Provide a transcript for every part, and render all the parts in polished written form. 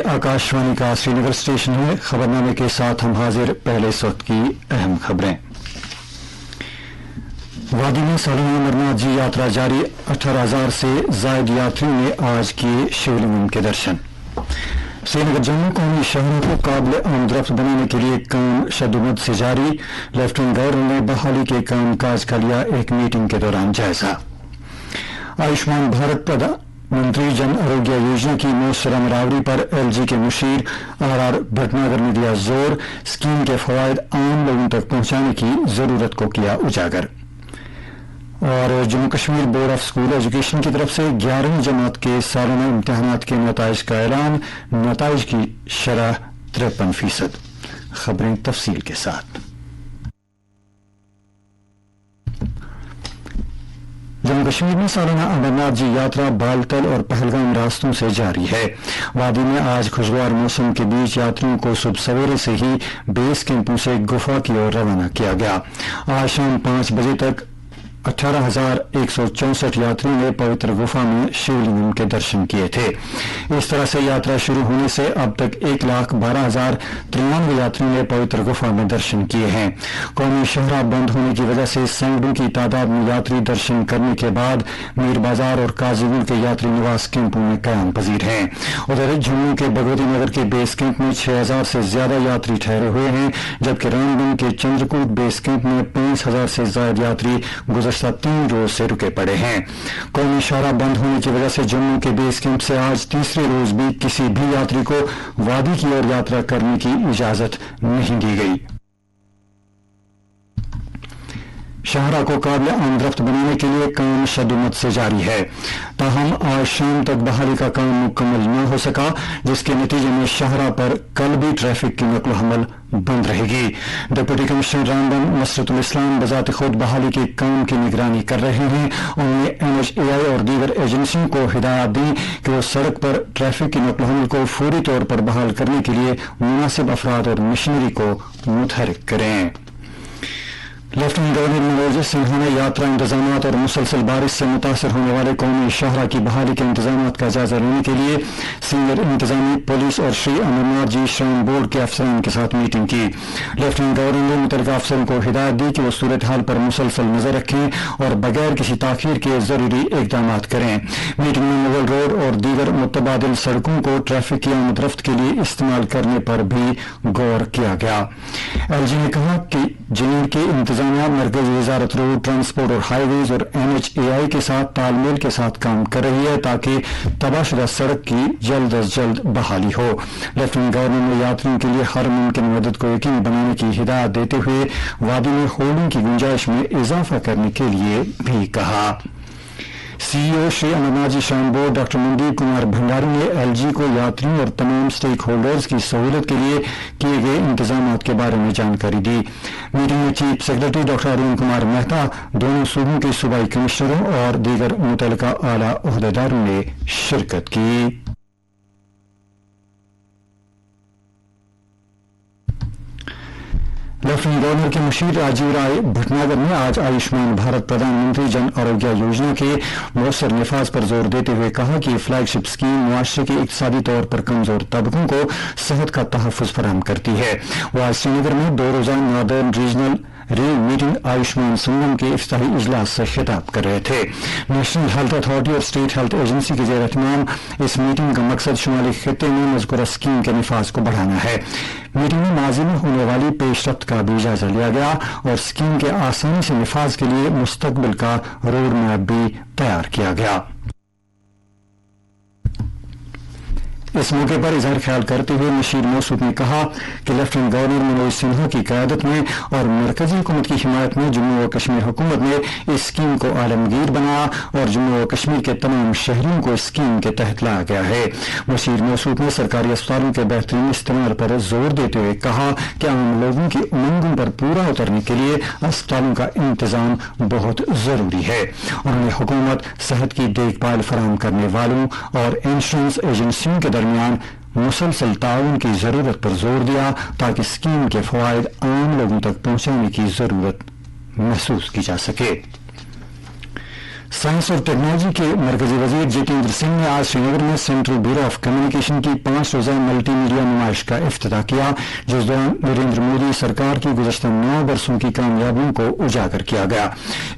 आकाशवाणी का श्रीनगर स्टेशन है। खबरनामे के साथ हम हाजिर। पहले इस वक्त की अहम खबरें। वादी में सालाना अमरनाथ जी यात्रा जारी। 18,000 से जायद यात्रियों ने आज किए शिवलिंगम के दर्शन। श्रीनगर जम्मू कौमी शहरों को काबिल आमदरफ्त बनाने के लिए काम शद्दुमद से जारी। लेफ्टिनेंट गवर्नर ने बहाली के काम काज का लिया एक मीटिंग के दौरान जायजा। आयुष्मान भारत प्रधानमंत्री जन आरोग्य योजना की मौसर अमरावरी पर एलजी के मुशीर आर भटनागर ने दिया जोर। स्कीम के फवायद आम लोगों तक पहुंचाने की जरूरत को किया उजागर। और Jammu Kashmir board of school education की तरफ से 11वीं जमात के सालाना इम्तिहानात के नताइज का ऐलान। नताइज की शरह 53%। खबरें तफसील के साथ। जम्मू कश्मीर में सालाना अमरनाथ जी यात्रा बालतल और पहलगाम रास्तों से जारी है। वादी में आज खुशगवार मौसम के बीच यात्रियों को सुबह सवेरे से ही बेस कैंपों से गुफा की ओर रवाना किया गया। आज शाम 5 बजे तक 18,164 यात्रियों ने पवित्र गुफा में शिवलिंगम के दर्शन किए थे। इस तरह से यात्रा शुरू होने से अब तक 1,12,093 यात्रियों ने पवित्र गुफा में दर्शन किए हैं। कौमी शहरा बंद होने की वजह से सैकड़ों की तादाद में यात्री दर्शन करने के बाद मीर बाजार और काजीगुंड के यात्री निवास कैंपों में कयाम पजीर हैं। उधर जम्मू के भगवती नगर के बेस कैंप में 6,000 से ज्यादा यात्री ठहरे हुए हैं, जबकि रामबन के चंद्रकूट बेस कैंप में 5,000 से ज्यादा यात्री गुजशत 3 रोज से रुके पड़े हैं। कौमी शहरा बंद होने की वजह से जम्मू के बेस कैंप से आज तीसरे रोज भी किसी भी यात्री को वादी की ओर यात्रा करने की इजाजत नहीं दी गई। शहरा को काबिल आमदरफ्त बनाने के लिए काम शद्दुमद से जारी है। ताहम आज शाम तक बहाली का काम मुकम्मल न हो सका, जिसके नतीजे में शहरा पर कल भी ट्रैफिक की नकल हमल बंद रहेगी। डिप्टी कमिश्नर रामबन मसरतुल इस्लाम बजात खुद बहाली के काम की निगरानी कर रहे हैं। उन्होंने NHAI और दीगर एजेंसियों को हिदायत दी कि वो सड़क पर ट्रैफिक की नकल हमल को फौरी तौर पर बहाल करने के लिए मुनासिब अफराद और मशीनरी को मुतहरिक करें। लेफ्टिनेंट गवर्नर मनोज सिन्हा ने यात्रा इंतजाम और मुसलसल बारिश से मुतासर होने वाले कौमी शहरा की बहाली के इंतजाम का जायजा लेने के लिए सीनियर इंतजामी पुलिस और श्री अमरनाथ जी श्राइन बोर्ड के अफसरान के साथ मीटिंग की। लेफ्टिनेंट गवर्नर ने मुतल्लिका अफसरों को हिदायत दी कि वो सूरत हाल पर मुसलसल नजर रखें और बगैर किसी ताखीर के जरूरी इकदाम करें। मीटिंग में मुगल रोड और दीगर मुतबादिल सड़कों को ट्रैफिक की आमदरफ्त के लिए इस्तेमाल करने पर भी गौर किया गया। एलजी ने कहा कि जेएंड के इंतजाम मरकजी वजारत रोड ट्रांसपोर्ट और हाईवेज और NHAI के साथ तालमेल के साथ काम कर रही है ताकि तबाहशुदा सड़क की जल्द अज जल्द बहाली हो। लेफ्टिनेंट गवर्नर ने यात्रियों के लिए हर मुमकिन मदद को यकीनी बनाने की हिदायत देते हुए वादी में होल्डिंग की गुंजाइश में इजाफा करने के लिए भी कहा। CEO Shri Amarnath ji shrine board doctor Mandeep Kumar Bhandari ने LG को यात्रियों और तमाम स्टेक होल्डर्स की सहूलत के लिए किए गए इंतजाम के बारे में जानकारी दी। मीटिंग में chief secretary doctor Arun Kumar Mehta, दोनों सूबों के सूबाई कमिश्नरों और दीगर मुतल्लिका आला ओहदेदारों ने शिरकत की। लेफ्टिनेंट गवर्नर के मुशीर राजीव राय भटनागर ने आज आयुष्मान भारत प्रधानमंत्री जन आरोग्य योजना के मौसर निफाज पर जोर देते हुए कहा कि फ्लैगशिप स्कीम मुआशरे के इक्तिसादी तौर पर कमजोर तबकों को सेहत का तहफ़्फ़ुज़ फराहम करती है। वह आज श्रीनगर में 2 रोज़ा नॉर्दर्न रीजनल मीटिंग आयुष्मान संगम के इफ्ताही इजलास से खिताब कर रहे थे। नेशनल हेल्थ अथॉरिटी और स्टेट हेल्थ एजेंसी के ज़ेर-ए-एहतमाम इस मीटिंग का मकसद शुमाली खित्ते में मज़कूरा स्कीम के निफाज को बढ़ाना है। मीटिंग में माजी में होने वाली पेशरफ्त का भी जायजा लिया गया और स्कीम के आसानी से निफाज के लिए मुस्तकबिल का रोड मैप भी तैयार किया गया। इस मौके पर इजहार ख्याल करते हुए नशीर मौसूफ ने कहा कि लेफ्टिनेंट गवर्नर मनोज सिन्हा की क़यादत में और मरकजी हुकूमत की हिमायत में जम्मू व कश्मीर हुकूमत ने इस स्कीम को आलमगीर बनाया और जम्मू व कश्मीर के तमाम शहरियों को इस स्कीम के तहत लाया गया है। नशीर मौसूफ ने सरकारी अस्पतालों के बेहतरीन इस्तेमाल पर जोर देते हुए कहा कि आम लोगों की उमंगों पर पूरा उतरने के लिए अस्पतालों का इंतजाम बहुत जरूरी है। उन्होंने हुकूमत, सेहत की देखभाल फराहम करने वालों और इंश्योरेंस एजेंसियों के दरमियान मुसलसल ताउन की जरूरत पर जोर दिया ताकि स्कीम के फवायद आम लोगों तक पहुंचाने की जरूरत महसूस की जा सके। साइंस और टेक्नोलॉजी के मरकजी वजीर जितेंद्र सिंह ने आज श्रीनगर में सेंट्रल ब्यूरो ऑफ कम्युनिकेशन की 5 रोजा मल्टी मीडिया नुमाइश का इफ्तिताह किया, जिस दौरान नरेंद्र मोदी सरकार की गुज़श्ता 9 वर्षों की कामयाबियों को उजागर किया गया।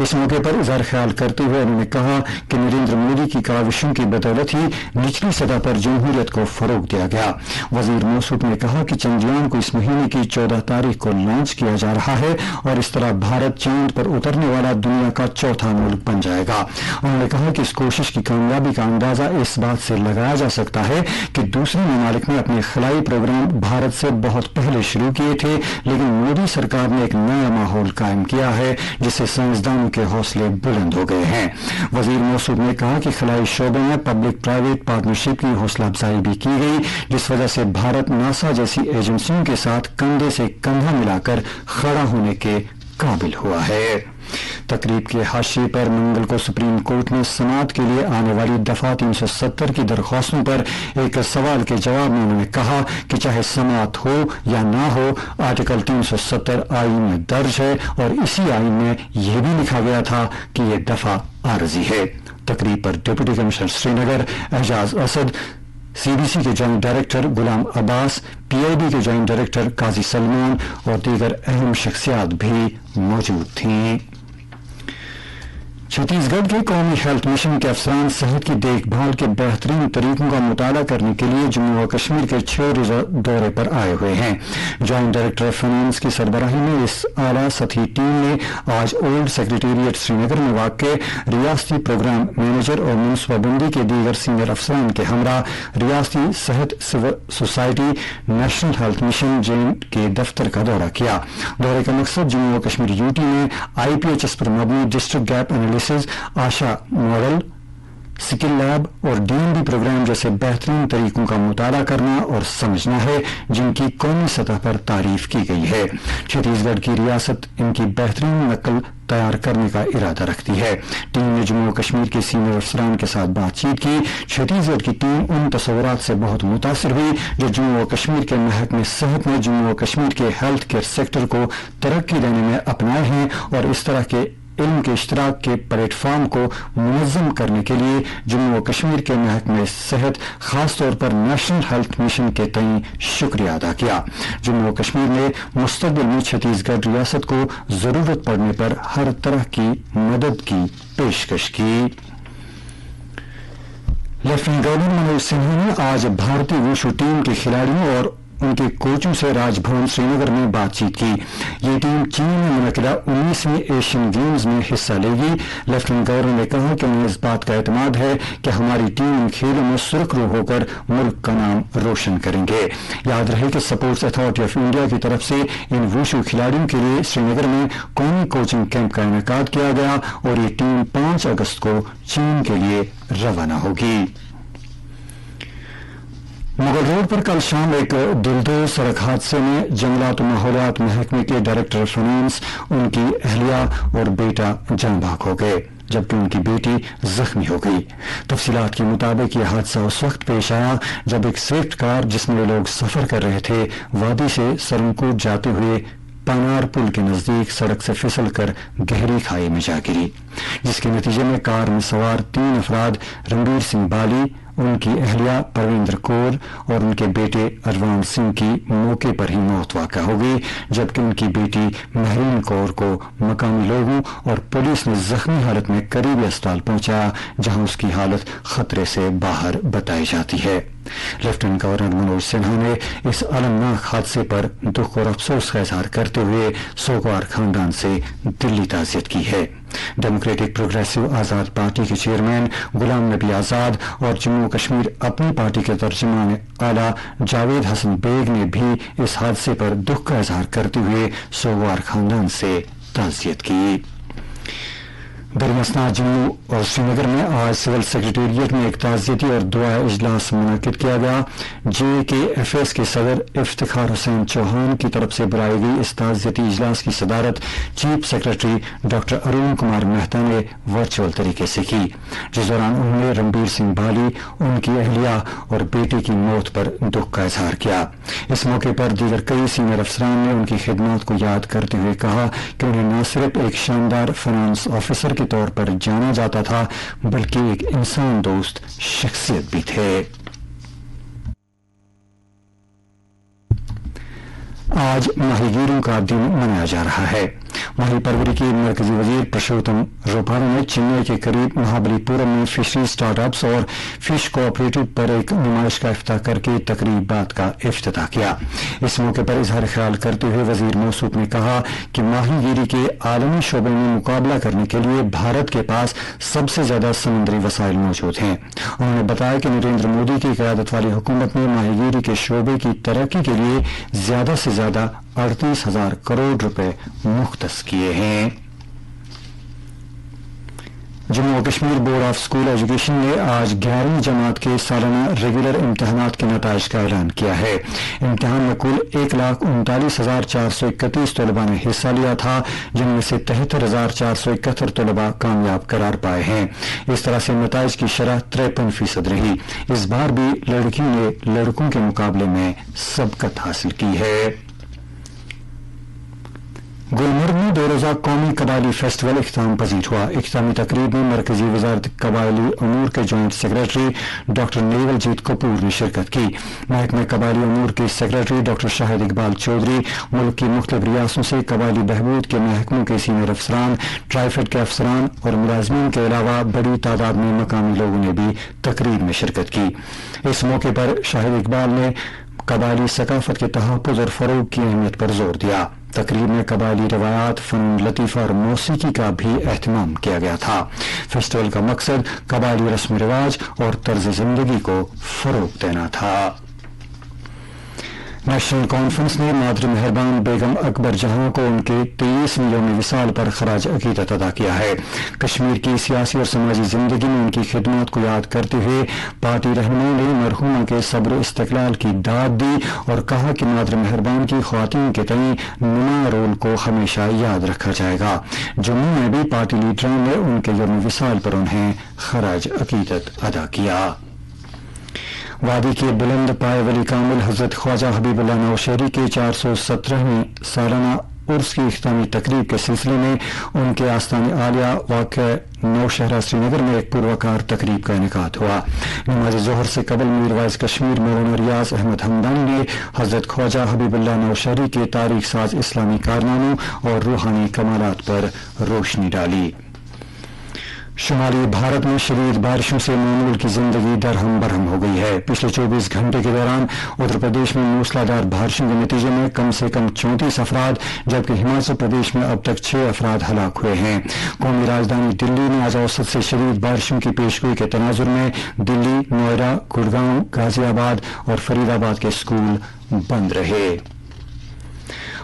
इस मौके पर इजहार ख्याल करते हुए उन्होंने कहा कि नरेंद्र मोदी की काविशों की बदौलत ही निचली सतह पर जमहूरियत को फरोग दिया गया। वजीर मौसूफ ने कहा कि चंद्रयान को इस महीने की 14 तारीख को लॉन्च किया जा रहा है और इस तरह भारत चांद पर उतरने वाला दुनिया का चौथा मुल्क बन जाएगा। उन्होंने कहा कि इस कोशिश की कामयाबी का अंदाजा इस बात से लगाया जा सकता है कि दूसरे ममालिक ने अपने खलाई प्रोग्राम भारत से बहुत पहले शुरू किए थे, लेकिन मोदी सरकार ने एक नया माहौल कायम किया है जिससे साइंसदानों के हौसले बुलंद हो गए हैं। वजीर मौसूफ ने कहा कि खलाई शोबे में पब्लिक प्राइवेट पार्टनरशिप की हौसला अफजाई भी की गई, जिस वजह से भारत नासा जैसी एजेंसियों के साथ कंधे से कंधा मिलाकर खड़ा होने के काबिल हुआ है। तकरीब के हाशिए पर मंगल को सुप्रीम कोर्ट में समाअत के लिए आने वाली दफा 370 की दरख्वास्तों पर एक सवाल के जवाब में उन्होंने कहा कि चाहे समाअत हो या ना हो, आर्टिकल 370 आईन में दर्ज है और इसी आईन में यह भी लिखा गया था कि यह दफा आरजी है। तकरीब पर deputy commissioner Srinagar Ejaz Asad, CBC के joint director Ghulam Abbas, PIB के जॉइंट डायरेक्टर काजी सलमान और दीगर अहम शख्सियात भी मौजूद थीं। छत्तीसगढ़ के कौमी हेल्थ मिशन के अफसरान सेहत की देखभाल के बेहतरीन तरीकों का मुताला करने के लिए जम्मू और कश्मीर के 6 रोजा दौरे पर आए हुए हैं। जॉइंट डायरेक्टर फाइनेंस की सरबराही में इस आला सतही टीम ने आज ओल्ड सेक्रेटेरिएट श्रीनगर में वाक़ रियासती प्रोग्राम मैनेजर और मनसूबाबंदी के दीगर सीनियर अफसरान के हमरा रियासती सेहत society national health mission J and के दफ्तर का दौरा किया। दौरे का मकसद जम्मू और कश्मीर यूटी में आईपीएचएस पर मबनी डिस्ट्रिक्ट गैप एनालिसिस, आशा मॉडल, स्किल लैब और डीएमडी प्रोग्राम जैसे बेहतरीन तरीकों का मुताला करना और समझना है जिनकी कौमी सतह पर तारीफ की गई है। छत्तीसगढ़ की रियासत इनकी बेहतरीन नकल तैयार करने का इरादा रखती है। टीम ने जम्मू और कश्मीर के सीनियर अफसरान के साथ बातचीत की। छत्तीसगढ़ की टीम उन तस्वुरात से बहुत मुतासिर हुई जो जम्मू और कश्मीर के महकमे सेहत ने जम्मू और कश्मीर के हेल्थ केयर सेक्टर को तरक्की देने में अपनाए हैं और इस तरह के इल्म के इश्तराक के प्लेटफॉर्म को मुनज़्ज़म करने के लिए जम्मू और कश्मीर के महकमे सेहत खासतौर पर नेशनल हेल्थ मिशन के तई शुक्रिया अदा किया। जम्मू और कश्मीर ने मुस्तक़बिल में छत्तीसगढ़ रियासत को जरूरत पड़ने पर हर तरह की मदद की पेशकश की। लेफ्टिनेंट गवर्नर मनोज सिन्हा ने आज भारतीय वुशु टीम के खिलाड़ियों और उनके कोचों से राजभवन श्रीनगर में बातचीत की। ये टीम चीन में मुनक़िदा 19वीं एशियन गेम्स में हिस्सा लेगी। लेफ्टिनेंट गवर्नर ने कहा कि उन्हें इस बात का एतमाद है कि हमारी टीम इन खेलों में सुरखरू होकर मुल्क का नाम रोशन करेंगे। याद रहे कि स्पोर्ट्स अथॉरिटी ऑफ इंडिया की तरफ से इन वुशु खिलाड़ियों के लिए श्रीनगर में कौमी कोचिंग कैंप का इनेकाद किया गया और ये टीम 5 अगस्त को चीन के लिए रवाना होगी। मुगल रोड पर कल शाम एक दिलदोज सड़क हादसे में जंगलात और माहौलियात महकमे के डायरेक्टर फाइनेंस, उनकी अहलिया और बेटा जान बाग हो गए, जबकि उनकी बेटी जख्मी हो गई। तफसीलात के मुताबिक यह हादसा उस वक्त पेश आया जब एक स्विफ्ट कार जिसमें लोग सफर कर रहे थे वादी से सरनकोट जाते हुए पानार पुल के नजदीक सड़क से फिसल कर गहरी खाई में जा गिरी, जिसके नतीजे में कार में सवार 3 अफराद रणबीर सिंह बाली, उनकी अहलिया परविंदर कौर और उनके बेटे अरवान सिंह की मौके पर ही मौत वाक़ हो गई, जबकि उनकी बेटी महरीन कौर को मकामी लोगों और पुलिस ने जख्मी हालत में करीबी अस्पताल पहुंचाया, जहां उसकी हालत खतरे से बाहर बताई जाती है। लेफ्टिनेंट गवर्नर मनोज सिन्हा ने इस अलमनाक हादसे पर दुख और अफसोस का इजहार करते हुए सोगवार खानदान से दिली ताज़ियत की है। डेमोक्रेटिक प्रोग्रेसिव आजाद पार्टी के चेयरमैन गुलाम नबी आजाद और जम्मू कश्मीर अपनी पार्टी के तर्जुमान आला जावेद हसन बेग ने भी इस हादसे पर दुख का इजहार करते हुए सोगवार खानदान से ताज़ियत की। दरमियान जम्मू और श्रीनगर में आज सिविल सेक्रेटेरिएट में एक ताज़ियती और दुआ इजलास मुनक़िद किया गया। JKFS के सदर इफ्तिखार हुसैन चौहान की तरफ से बुलाई गई इस ताज़ियती इजलास की सदारत chief secretary doctor Arun Kumar Mehta ने वर्चुअल तरीके से की, जिस दौरान उन्होंने रणबीर सिंह बाली, उनकी अहलिया और बेटे की मौत पर दुख का इजहार किया। इस मौके पर दीगर कई सीनियर अफसरान ने उनकी खिदमत को याद करते हुए कहा कि उन्हें न सिर्फ एक शानदार फाइनेंस ऑफिसर के کے طور پر جانا جاتا تھا بلکہ ایک انسان دوست شخصیت بھی تھے۔ آج ماہی گیروں کا دن منایا جا رہا ہے۔ ماہی پروری کے مرکزی وزیر پرشوتم روپالا نے چنئی کے قریب مہابلی پورم میں فشری اسٹارٹ اپس اور فش کوآپریٹو پر ایک نمائش کا افتتاح کر کے تقریبات کا افتتاح کیا۔ اس موقع پر اظہار خیال کرتے ہوئے وزیر موصوف نے کہا کہ ماہی گیری کے عالمی شعبے میں مقابلہ کرنے کے لیے بھارت کے پاس سب سے زیادہ سمندری وسائل موجود ہیں۔ انہوں نے بتایا کہ نریندر مودی کی قیادت والی حکومت نے ماہی گیری کے شعبے کی ترقی کے لیے زیادہ سے زیادہ 38,000 کروڑ روپے مختص کیے ہیں۔ جموں و Kashmir board of school education نے آج 11ویں جماعت کے سالانہ ریگولر امتحانات کے نتائج کا اعلان کیا ہے۔ امتحان میں کل 1,39,431 طلباء نے حصہ لیا تھا، جن میں سے 73,471 طلباء کامیاب قرار پائے ہیں۔ اس طرح سے نتائج کی شرح 53% رہی۔ اس بار بھی لڑکیوں نے لڑکوں کے مقابلے میں سبقت حاصل کی ہے۔ گلمرگ میں 2 روزہ قومی قبائلی فیسٹیول اختتام پذیر ہوا۔ اختتامی تقریب میں مرکزی وزارت قبائلی امور کے جوائنٹ سیکرٹری ڈاکٹر نیول جیت کپور نے شرکت کی۔ محکمہ قبائلی امور کے سیکرٹری ڈاکٹر شاہد اقبال چودھری، ملک کی مختلف ریاستوں سے قبائلی بہبود کے محکموں کے سینئر افسران، ٹرائفیڈ کے افسران اور ملازمین کے علاوہ بڑی تعداد میں مقامی لوگوں نے بھی تقریب میں شرکت کی۔ اس موقع پر شاہد اقبال نے قبائلی ثقافت کے تحفظ اور فروغ کی اہمیت پر زور دیا۔ تقریب میں قبائلی روایات، فنون لطیفہ اور موسیقی کا بھی اہتمام کیا گیا تھا۔ فیسٹیول کا مقصد قبائلی رسم و رواج اور طرز زندگی کو فروغ دینا تھا۔ نیشنل کانفرنس نے مادر مہربان بیگم اکبر جہاں کو ان کے 23ویں یوم وصال پر خراج عقیدت ادا کیا ہے۔ کشمیر کی سیاسی اور سماجی زندگی میں ان کی خدمات کو یاد کرتے ہوئے پارٹی رہنماؤں نے مرحومہ کے صبر و استقلال کی داد دی اور کہا کہ مادر مہربان کی خواتین کے تئیں نمایاں رول کو ہمیشہ یاد رکھا جائے گا۔ جموں میں بھی پارٹی لیڈروں نے ان کے یوم وصال پر انہیں خراج عقیدت ادا کیا۔ وادی کے بلند پائے ولی کامل حضرت خواجہ حبیب اللہ نوشہری کے 417ویں سالانہ عرس کی اختتامی تقریب کے سلسلے میں ان کے آستان عالیہ واقع نوشہرہ سری نگر میں ایک پروقار تقریب کا انعقاد ہوا۔ نماز ظہر سے قبل میر وائس کشمیر مولانا ریاض احمد ہمدانی نے حضرت خواجہ حبیب اللہ نوشہری کے تاریخ ساز اسلامی کارناموں اور روحانی کمالات پر روشنی ڈالی۔ شمالی بھارت میں شدید بارشوں سے معمول کی زندگی درہم برہم ہو گئی ہے۔ پچھلے 24 گھنٹے کے دوران اتر پردیش میں موسلادھار بارشوں کے نتیجے میں کم سے کم 34 افراد جبکہ ہماچل پردیش میں اب تک 6 افراد ہلاک ہوئے ہیں۔ قومی راجدھانی دلی میں آج اوسط سے شدید بارشوں کی پیشگوئی کے تناظر میں دلی، نوئیڈا، گڑگاؤں، غازی آباد اور فرید آباد کے اسکول بند رہے۔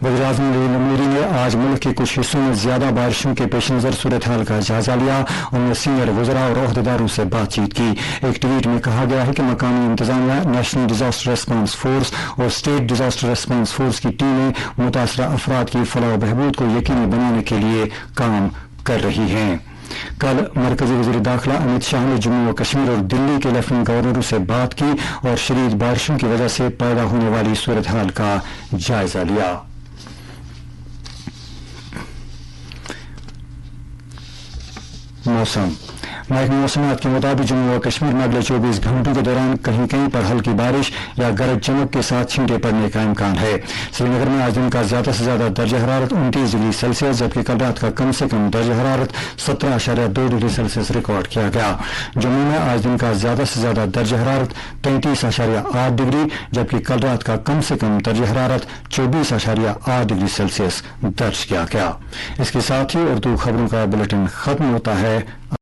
وزیراعظم نریندر مودی نے آج ملک کے کچھ حصوں میں زیادہ بارشوں کے پیش نظر صورتحال کا جائزہ لیا۔ انہوں نے سینئر وزراء اور عہدیداروں سے بات چیت کی۔ ایک ٹویٹ میں کہا گیا ہے کہ مقامی انتظامیہ، نیشنل ڈیزاسٹر ریسپانس فورس اور اسٹیٹ ڈیزاسٹر ریسپانس فورس کی ٹیمیں متاثرہ افراد کی فلاح و بہبود کو یقینی بنانے کے لیے کام کر رہی ہیں۔ کل مرکزی وزیر داخلہ امت شاہ نے جموں و کشمیر اور دلی کے لیفٹنٹ گورنروں سے بات کی اور شدید بارشوں کی وجہ سے پیدا ہونے والی صورتحال کا جائزہ لیا۔ موسم محکمہ موسمیات کے مطابق جموں و کشمیر میں اگلے 24 گھنٹوں کے دوران کہیں کہیں پر ہلکی بارش یا گرج چمک کے ساتھ چھینٹے پڑنے کا امکان ہے۔ سری نگر میں آج دن کا زیادہ سے زیادہ درجہ حرارت 29 ڈگری سیلسیس جبکہ کل رات کا کم سے کم درجہ حرارت 17.2 ڈگری سیلسیس ریکارڈ کیا گیا۔ جموں میں آج دن کا زیادہ سے زیادہ درجہ حرارت 33.8 ڈگری جبکہ کل رات کا کم سے کم درجہ حرارت 24.8 ڈگری سیلسیس درج کیا گیا۔ اس کے ساتھ ہی اردو خبروں کا بلیٹن ختم ہوتا ہے۔